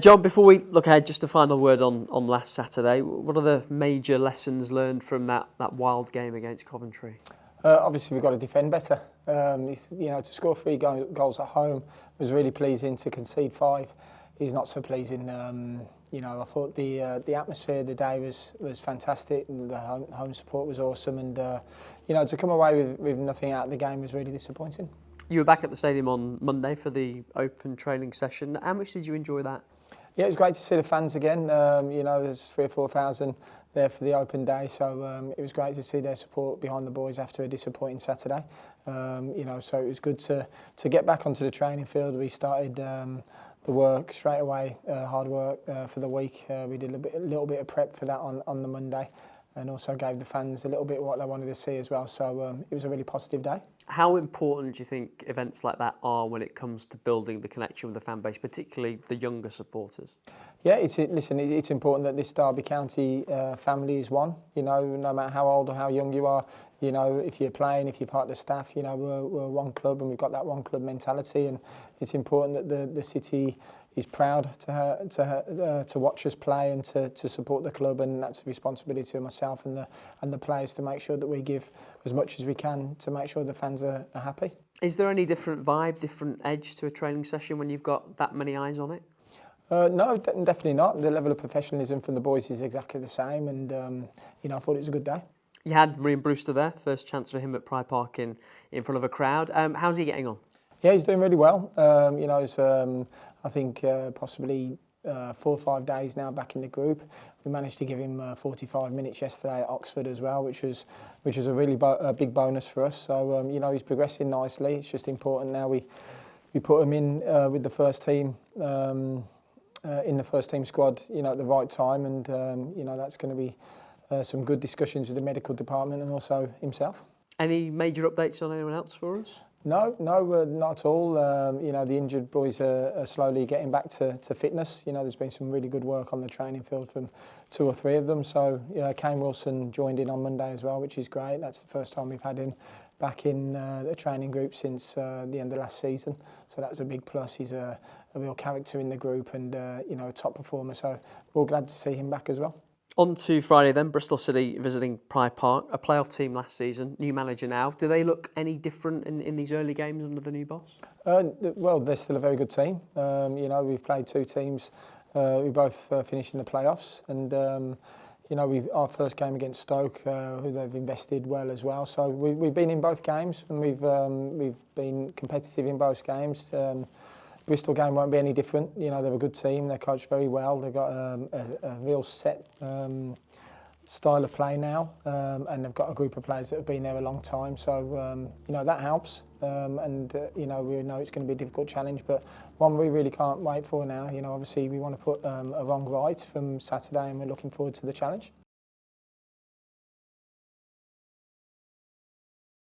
John, before we look ahead, just a final word on last Saturday. What are the major lessons learned from that wild game against Coventry? Obviously, we've got to defend better. To score 3 goals at home was really pleasing. To concede 5 is not so pleasing. I thought the atmosphere of the day was fantastic. And the home support was awesome, and to come away with nothing out of the game was really disappointing. You were back at the stadium on Monday for the open training session. How much did you enjoy that? Yeah, it was great to see the fans again. There's 3,000 or 4,000 there for the open day, so it was great to see their support behind the boys after a disappointing Saturday. So it was good to get back onto the training field. We started the work straight away, hard work for the week. We did a little bit of prep for that on the Monday, and also gave the fans a little bit what they wanted to see as well. So it was a really positive day. How important do you think events like that are when it comes to building the connection with the fan base, particularly the younger supporters? Yeah, it's important that this Derby County family is one. No matter how old or how young you are, if you're playing, if you're part of the staff, we're one club, and we've got that one club mentality. And it's important that the city is proud to watch us play and to support the club, and that's a responsibility of myself and the players to make sure that we give as much as we can to make sure the fans are happy. Is there any different vibe, different edge to a training session when you've got that many eyes on it? No, definitely not. The level of professionalism from the boys is exactly the same, and I thought it was a good day. You had Ryan Brewster there, first chance for him at Pride Park in front of a crowd. How's he getting on? Yeah, he's doing really well. It's, I think possibly 4 or 5 days now back in the group. We managed to give him 45 minutes yesterday at Oxford as well, which was a really big bonus for us. So he's progressing nicely. It's just important now we put him in with the first team. In the first team squad, at the right time, and that's going to be some good discussions with the medical department and also himself. Any major updates on anyone else for us? No, not at all. The injured boys are slowly getting back to fitness. There's been some really good work on the training field from 2 or 3 of them. So, Kane Wilson joined in on Monday as well, which is great. That's the first time we've had him back in the training group since the end of last season. So that was a big plus. He's a real character in the group and a top performer. So we're all glad to see him back as well. On to Friday then, Bristol City visiting Pride Park, a playoff team last season, new manager now. Do they look any different in these early games under the new boss? Well, they're still a very good team. We've played 2 teams. We both finished in the playoffs, and our first game against Stoke, who they've invested well as well. So we've been in both games, and we've been competitive in both games. Bristol game won't be any different. They're a good team. They're coached very well. They've got a real set style of play now, and they've got a group of players that have been there a long time. So that helps, and we know it's going to be a difficult challenge, but one we really can't wait for now. Obviously we want to put a wrong right from Saturday, and we're looking forward to the challenge.